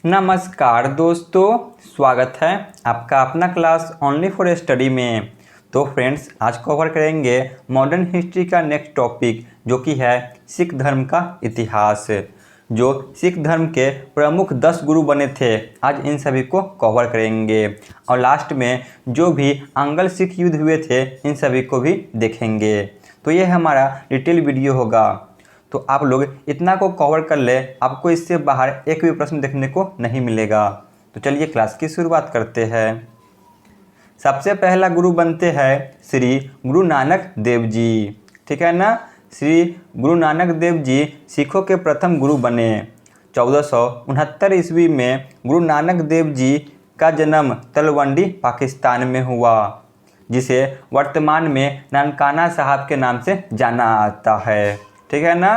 नमस्कार दोस्तों, स्वागत है आपका अपना क्लास ओनली फॉर स्टडी में। तो फ्रेंड्स, आज कवर करेंगे मॉडर्न हिस्ट्री का नेक्स्ट टॉपिक, जो कि है सिख धर्म का इतिहास। जो सिख धर्म के प्रमुख 10 गुरु बने थे, आज इन सभी को कवर करेंगे और लास्ट में जो भी अंगल सिख युद्ध हुए थे, इन सभी को भी देखेंगे। तो ये हमारा डिटेल वीडियो होगा। तो आप लोग इतना को कवर कर ले, आपको इससे बाहर एक भी प्रश्न देखने को नहीं मिलेगा। तो चलिए क्लास की शुरुआत करते हैं। सबसे पहला गुरु बनते हैं श्री गुरु नानक देव जी। ठीक है ना, श्री गुरु नानक देव जी सिखों के प्रथम गुरु बने। 1469 ईस्वी में गुरु नानक देव जी का जन्म तलवंडी पाकिस्तान में हुआ, जिसे वर्तमान में ननकाना साहब के नाम से जाना आता है। ठीक है ना,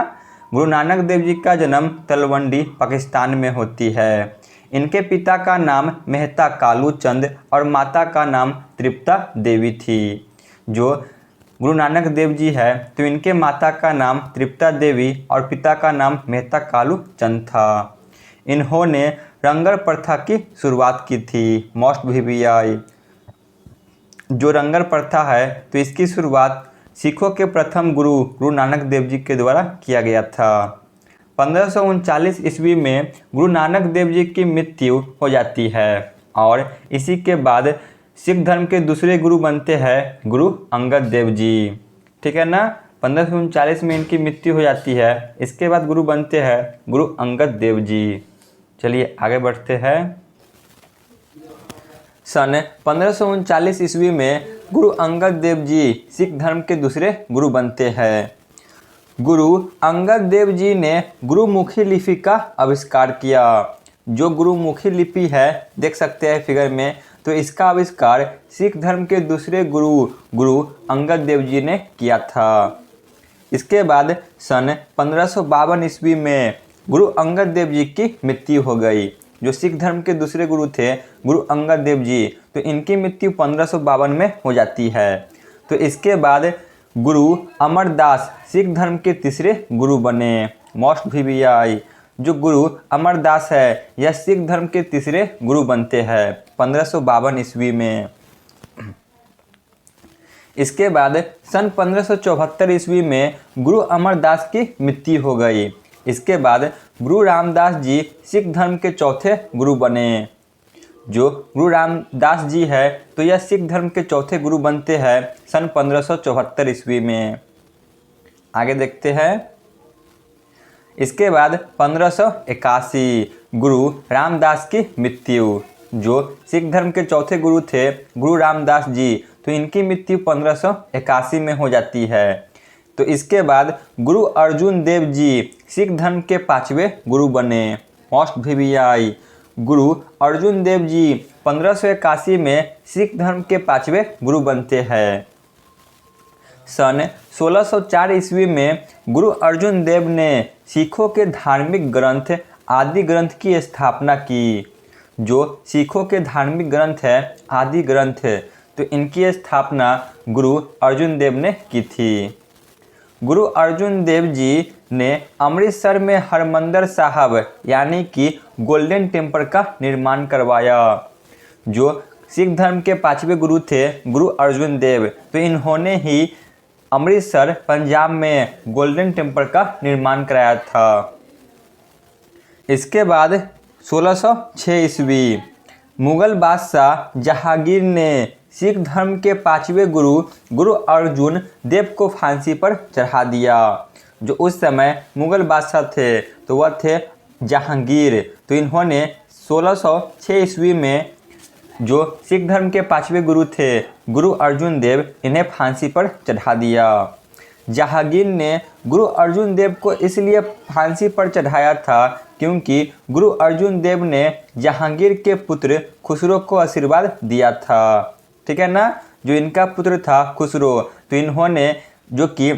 गुरु नानक देव जी का जन्म तलवंडी पाकिस्तान में होती है। इनके पिता का नाम मेहता कालू चंद और माता का नाम तृप्ता देवी थी। जो गुरु नानक देव जी है, तो इनके माता का नाम तृप्ता देवी और पिता का नाम मेहता कालू चंद था। इन्होंने रंगल प्रथा की शुरुआत की थी, मोस्ट वीवीआई। जो रंगल प्रथा है, तो इसकी शुरुआत सिखों के प्रथम गुरु गुरु नानक देव जी के द्वारा किया गया था। 1539 ईस्वी में गुरु नानक देव जी की मृत्यु हो जाती है और इसी के बाद सिख धर्म के दूसरे गुरु बनते हैं गुरु अंगद देव जी। ठीक है ना, 1539 में इनकी मृत्यु हो जाती है। इसके बाद गुरु बनते हैं गुरु अंगद देव जी। चलिए आगे बढ़ते हैं। सन 1539 ईस्वी में गुरु अंगद देव जी सिख धर्म के दूसरे गुरु बनते हैं। गुरु अंगद देव जी ने गुरुमुखी लिपि का आविष्कार किया। जो गुरुमुखी लिपि है, देख सकते हैं फिगर में, तो इसका आविष्कार सिख धर्म के दूसरे गुरु गुरु अंगद देव जी ने किया था। इसके बाद सन 1552 ईस्वी में गुरु अंगद देव जी की मृत्यु हो गई। जो सिख धर्म के दूसरे गुरु थे गुरु अंगद देव जी, तो इनकी मृत्यु 1552 में हो जाती है। तो इसके बाद गुरु अमरदास सिख धर्म के तीसरे गुरु बने, मोस्ट वीवीआई। जो गुरु अमरदास है, यह सिख धर्म के तीसरे गुरु बनते हैं 1552 ईस्वी में। इसके बाद सन 1574 ईस्वी में गुरु अमरदास की मृत्यु हो गई। इसके बाद गुरु रामदास जी सिख धर्म के चौथे गुरु बने। जो गुरु रामदास जी है, तो यह सिख धर्म के चौथे गुरु बनते हैं सन 1574 ईस्वी में। आगे देखते हैं। इसके बाद 1581 गुरु रामदास की मृत्यु। जो सिख धर्म के चौथे गुरु थे गुरु रामदास जी, तो इनकी मृत्यु 1581 में हो जाती है। तो इसके बाद गुरु अर्जुन देव जी सिख धर्म के पांचवें गुरु बने, मोस्ट वीवीआई। गुरु अर्जुन देव जी 1581 में सिख धर्म के पांचवें गुरु बनते हैं। सन 1604 ईस्वी में गुरु अर्जुन देव ने सिखों के धार्मिक ग्रंथ आदि ग्रंथ की स्थापना की। जो सिखों के धार्मिक ग्रंथ है आदि ग्रंथ, तो इनकी स्थापना गुरु अर्जुन देव ने की थी। गुरु अर्जुन देव जी ने अमृतसर में हरमंदिर साहब यानी कि गोल्डन टेम्पल का निर्माण करवाया। जो सिख धर्म के पांचवें गुरु थे गुरु अर्जुन देव, तो इन्होंने ही अमृतसर पंजाब में गोल्डन टेम्पल का निर्माण कराया था। इसके बाद 1606 ईस्वी मुगल बादशाह जहांगीर ने सिख धर्म के पांचवें गुरु गुरु अर्जुन देव को फांसी पर चढ़ा दिया। जो उस समय मुगल बादशाह थे, तो वह थे जहांगीर। तो इन्होंने 1606 ईस्वी में जो सिख धर्म के पांचवें गुरु थे गुरु अर्जुन देव, इन्हें फांसी पर चढ़ा दिया। जहांगीर ने गुरु अर्जुन देव को इसलिए फांसी पर चढ़ाया था क्योंकि गुरु अर्जुन देव ने जहांगीर के पुत्र खुसरो को आशीर्वाद दिया था। ठीक है ना, जो इनका पुत्र था खुसरो, तो इन्होंने जो कि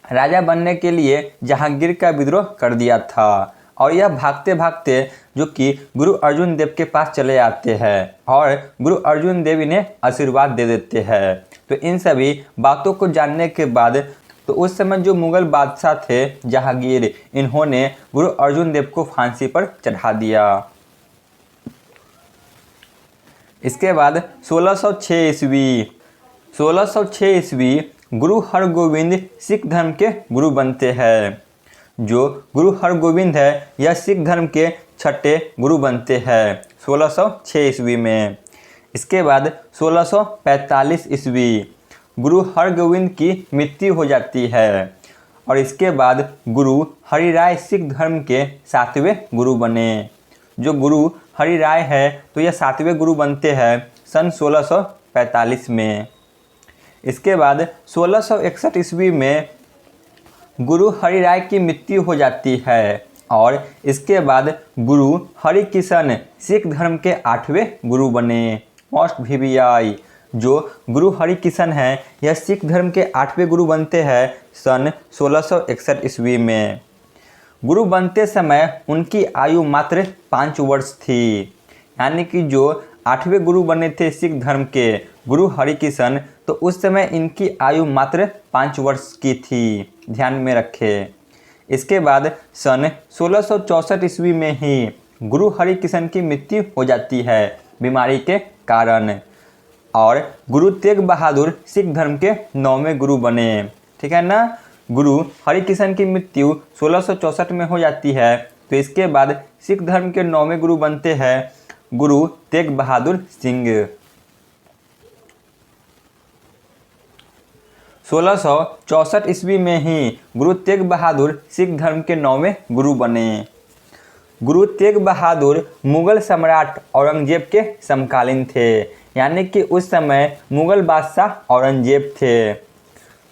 राजा बनने के लिए जहांगीर का विद्रोह कर दिया था और यह भागते भागते जो कि गुरु अर्जुन देव के पास चले आते हैं और गुरु अर्जुन देव इन्हें आशीर्वाद दे देते हैं। तो इन सभी बातों को जानने के बाद तो उस समय जो मुगल बादशाह थे जहांगीर, इन्होंने गुरु अर्जुन देव को फांसी पर चढ़ा दिया। इसके बाद 1606 ईस्वी 1606 ईस्वी गुरु हरगोविंद सिख धर्म के गुरु बनते हैं। जो गुरु हरगोविंद है यह सिख धर्म के छठे गुरु बनते हैं 1606 ईस्वी में। इसके बाद 1645 ईस्वी गुरु हरगोविंद की मृत्यु हो जाती है और इसके बाद गुरु हरिराय सिख धर्म के 7वें गुरु बने। जो गुरु हरिराय है तो यह 7वें गुरु बनते हैं सन 1645 में। इसके बाद 1661 ईस्वी में गुरु हरिराय की मृत्यु हो जाती है और इसके बाद गुरु हरिकिशन सिख धर्म के 8वें गुरु बने मोस्ट VVI। जो गुरु हरिकिशन हैं यह सिख धर्म के 8वें गुरु बनते हैं सन 1661 ईस्वी में। गुरु बनते समय उनकी आयु मात्र 5 वर्ष थी, यानी कि जो 8वें गुरु बने थे सिख धर्म के गुरु हरिकिशन, तो उस समय इनकी आयु मात्र 5 वर्ष की थी, ध्यान में रखें। इसके बाद सन 1664 ईस्वी में ही गुरु हरिकिशन की मृत्यु हो जाती है बीमारी के कारण और गुरु तेग बहादुर सिख धर्म के 9वें गुरु बने। ठीक है ना। गुरु हरिकिशन की मृत्यु 1664 में हो जाती है, तो इसके बाद सिख धर्म के 9वें गुरु बनते हैं गुरु तेग बहादुर सिंह। 1664 ईस्वी में ही गुरु तेग बहादुर सिख धर्म के 9वें गुरु बने। गुरु तेग बहादुर मुगल सम्राट औरंगजेब के समकालीन थे, यानी कि उस समय मुगल बादशाह औरंगजेब थे।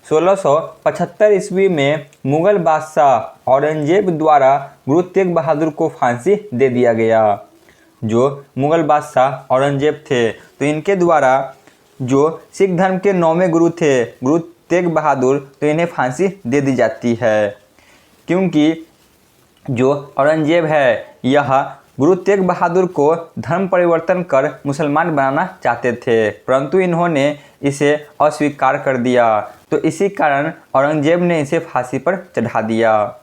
1675 ईस्वी में मुगल बादशाह औरंगजेब द्वारा गुरु तेग बहादुर को फांसी दे दिया गया। जो मुगल बादशाह औरंगजेब थे तो इनके द्वारा जो सिख धर्म के 9वें गुरु थे गुरु तेग बहादुर, तो इन्हें फांसी दे दी जाती है, क्योंकि जो औरंगजेब है यह गुरु तेग बहादुर को धर्म परिवर्तन कर मुसलमान बनाना चाहते थे, परंतु इन्होंने इसे अस्वीकार कर दिया, तो इसी कारण औरंगजेब ने इसे फांसी पर चढ़ा दिया।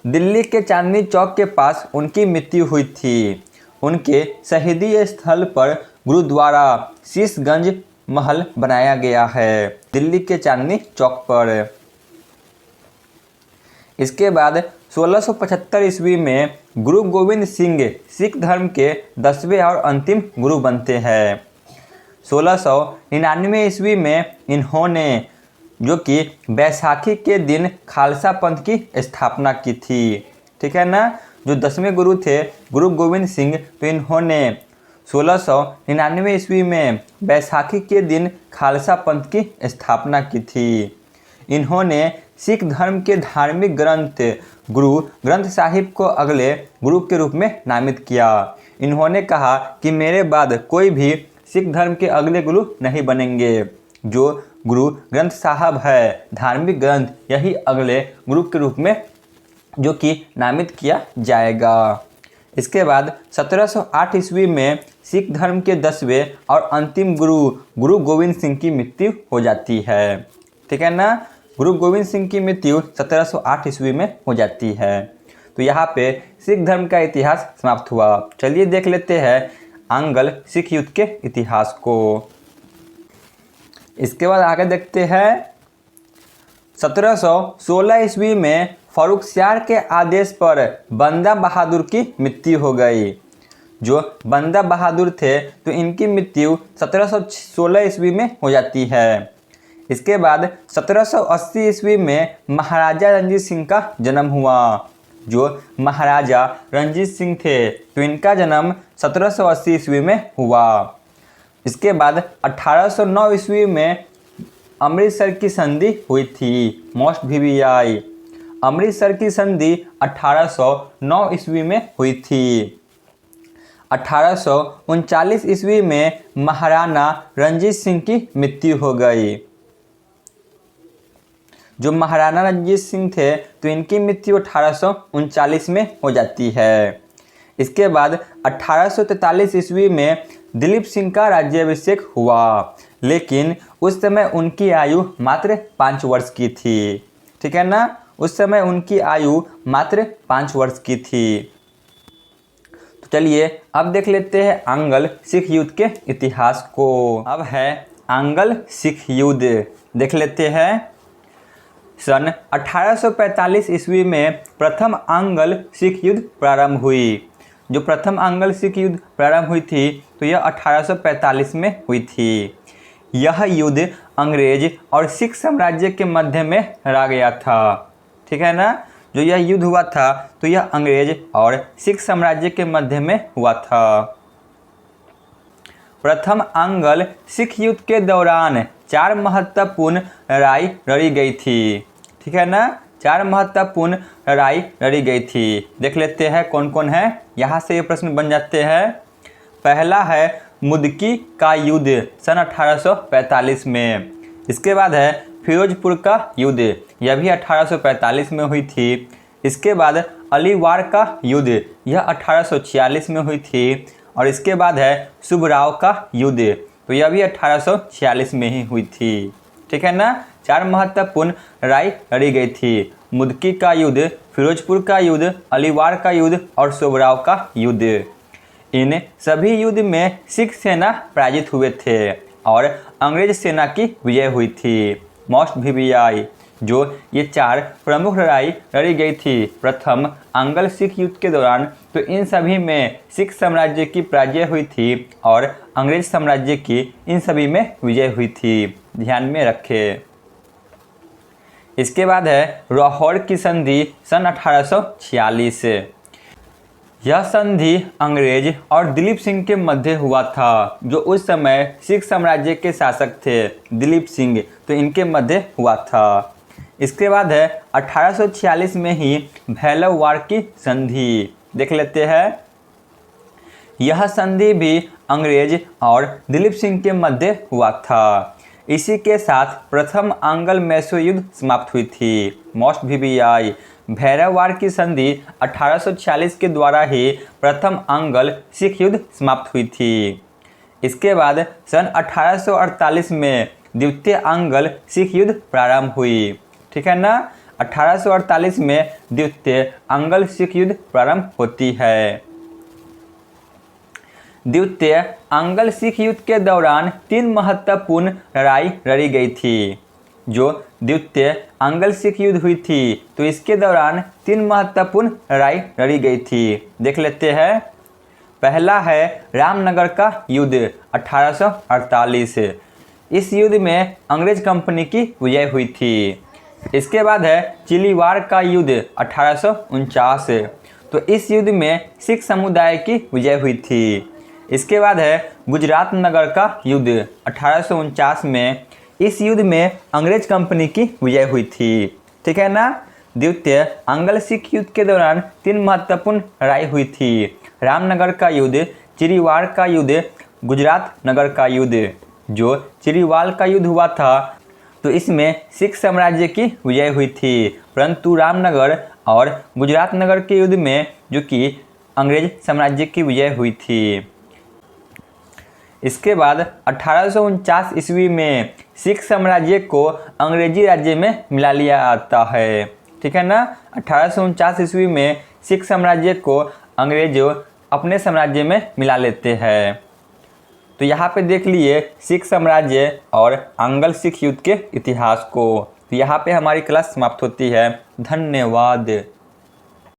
दिल्ली के चांदनी चौक के पास उनकी मृत्यु हुई थी। उनके शहीदी स्थल पर गुरुद्वारा शीशगंज महल बनाया गया है दिल्ली के चांदनी चौक पर। इसके बाद 1675 ईस्वी में गुरु गोविंद सिंह सिख धर्म के 10वें और अंतिम गुरु बनते हैं। 1699 ईस्वी में इन्होंने जो कि बैसाखी के दिन खालसा पंथ की स्थापना की थी। ठीक है ना। जो 10वें गुरु थे गुरु गोविंद सिंह, तो इन्होंने 1699 ईस्वी में बैसाखी के दिन खालसा पंथ की स्थापना की थी। इन्होंने सिख धर्म के धार्मिक ग्रंथ गुरु ग्रंथ साहिब को अगले गुरु के रूप में नामित किया। इन्होंने कहा कि मेरे बाद कोई भी सिख धर्म के अगले गुरु नहीं बनेंगे। जो गुरु ग्रंथ साहब है धार्मिक ग्रंथ, यही अगले गुरु के रूप में जो कि नामित किया जाएगा। इसके बाद 1708 ईस्वी में सिख धर्म के 10वें और अंतिम गुरु गुरु गोविंद सिंह की मृत्यु हो जाती है। ठीक है ना। गुरु गोविंद सिंह की मृत्यु 1708 ईस्वी में हो जाती है। तो यहाँ पे सिख धर्म का इतिहास समाप्त हुआ। चलिए देख लेते हैं आंग्ल सिख युद्ध के इतिहास को। इसके बाद आगे देखते हैं 1716 ईस्वी में फर्रुखसियार के आदेश पर बंदा बहादुर की मृत्यु हो गई। जो बंदा बहादुर थे तो इनकी मृत्यु 1716 ईस्वी में हो जाती है। इसके बाद 1780 ईस्वी में महाराजा रणजीत सिंह का जन्म हुआ। जो महाराजा रणजीत सिंह थे तो इनका जन्म 1780 ईस्वी में हुआ। इसके बाद 1809 ईस्वी में अमृतसर की संधि हुई थी मोस्ट VVI। अमृतसर की संधि 1809 ईस्वी में हुई थी। 1839 ईस्वी में महाराणा रणजीत सिंह की मृत्यु हो गई। जो महाराणा रणजीत सिंह थे तो इनकी मृत्यु 1839 में हो जाती है। इसके बाद 1843 ईस्वी में दिलीप सिंह का राज्याभिषेक हुआ, लेकिन उस समय उनकी आयु मात्र 5 वर्ष की थी। ठीक है ना। उस समय उनकी आयु मात्र 5 वर्ष की थी। तो चलिए अब देख लेते हैं आंग्ल सिख युद्ध के इतिहास को। अब है आंग्ल सिख युद्ध, देख लेते हैं। सन 1845 ईस्वी में प्रथम आंग्ल सिख युद्ध प्रारंभ हुई। जो प्रथम आंग्ल सिख युद्ध प्रारंभ हुई थी तो यह 1845 में हुई थी। यह युद्ध अंग्रेज और सिख साम्राज्य के मध्य में रहा गया था, ठीक है ना। जो यह युद्ध हुआ था तो यह अंग्रेज और सिख साम्राज्य के मध्य में हुआ था। प्रथम आंग्ल सिख युद्ध के दौरान 4 महत्वपूर्ण लड़ाई लड़ी गई थी, ठीक है ना। 4 महत्वपूर्ण लड़ाई लड़ी गई थी, देख लेते हैं कौन कौन है। यहाँ से ये प्रश्न बन जाते हैं। पहला है मुदकी का युद्ध सन 1845 में। इसके बाद है फिरोजपुर का युद्ध, यह भी 1845 में हुई थी। इसके बाद अलीवार का युद्ध, यह 1846 में हुई थी। और इसके बाद है सुबराव का युद्ध, तो यह भी 1846 में ही हुई थी, ठीक है ना। 4 महत्वपूर्ण लड़ाई लड़ी गई थी। मुदकी का युद्ध, फिरोजपुर का युद्ध, अलीवार का युद्ध और सुबराव का युद्ध। इन सभी युद्ध में सिख सेना पराजित हुए थे और अंग्रेज सेना की विजय हुई थी। मोस्ट वीवीआई, जो ये 4 प्रमुख लड़ाई लड़ी गई थी प्रथम आंग्ल सिख युद्ध के दौरान, तो इन सभी में सिख साम्राज्य की पराजय हुई थी और अंग्रेज साम्राज्य की इन सभी में विजय हुई थी, ध्यान में रखें। इसके बाद है लाहौर की संधि सन 1846। यह संधि अंग्रेज और दिलीप सिंह के मध्य हुआ था, जो उस समय सिख साम्राज्य के शासक थे, दिलीप सिंह, तो इनके मध्य हुआ था। इसके बाद है 1846 में ही भैलव वार की संधि, देख लेते हैं। यह संधि भी अंग्रेज और दिलीप सिंह के मध्य हुआ था। इसी के साथ प्रथम आंग्ल मैसो युद्ध समाप्त हुई थी। मोस्ट वीवीआई, भैरववार की संधि 1846 के द्वारा ही प्रथम आंग्ल सिख युद्ध समाप्त हुई थी। इसके बाद सन 1848 में द्वितीय आंग्ल सिख युद्ध प्रारंभ हुई, ठीक है ना। 1848 में द्वितीय आंग्ल सिख युद्ध प्रारंभ होती है। द्वितीय आंग्ल सिख युद्ध के दौरान 3 महत्वपूर्ण लड़ाई लड़ी गई थी। जो द्वितीय आंग्ल सिख युद्ध हुई थी तो इसके दौरान 3 महत्वपूर्ण लड़ाई लड़ी गई थी, देख लेते हैं। पहला है रामनगर का युद्ध 1848। इस युद्ध में अंग्रेज कंपनी की विजय हुई थी। इसके बाद है चिलीवार का युद्ध 1849, तो इस युद्ध में सिख समुदाय की विजय हुई थी। इसके बाद है गुजरात नगर का युद्ध 1849 में। इस युद्ध में अंग्रेज कंपनी की विजय हुई थी, ठीक है ना। द्वितीय आंग्ल सिख युद्ध के दौरान 3 महत्वपूर्ण लड़ाई हुई थी। रामनगर का युद्ध, चिरीवार का युद्ध, गुजरात नगर का युद्ध। जो चिरीवाल का युद्ध हुआ था तो इसमें सिख साम्राज्य की विजय हुई थी, परंतु रामनगर और गुजरात नगर के युद्ध में जो कि अंग्रेज साम्राज्य की विजय हुई थी। इसके बाद 1849 ईस्वी में सिख साम्राज्य को अंग्रेजी राज्य में मिला लिया जाता है, ठीक है ना। 1849 ईस्वी में सिख साम्राज्य को अंग्रेज अपने साम्राज्य में मिला लेते हैं। तो यहाँ पे देख लिए सिख साम्राज्य और आंग्ल सिख युद्ध के इतिहास को। तो यहाँ पे हमारी क्लास समाप्त होती है। धन्यवाद।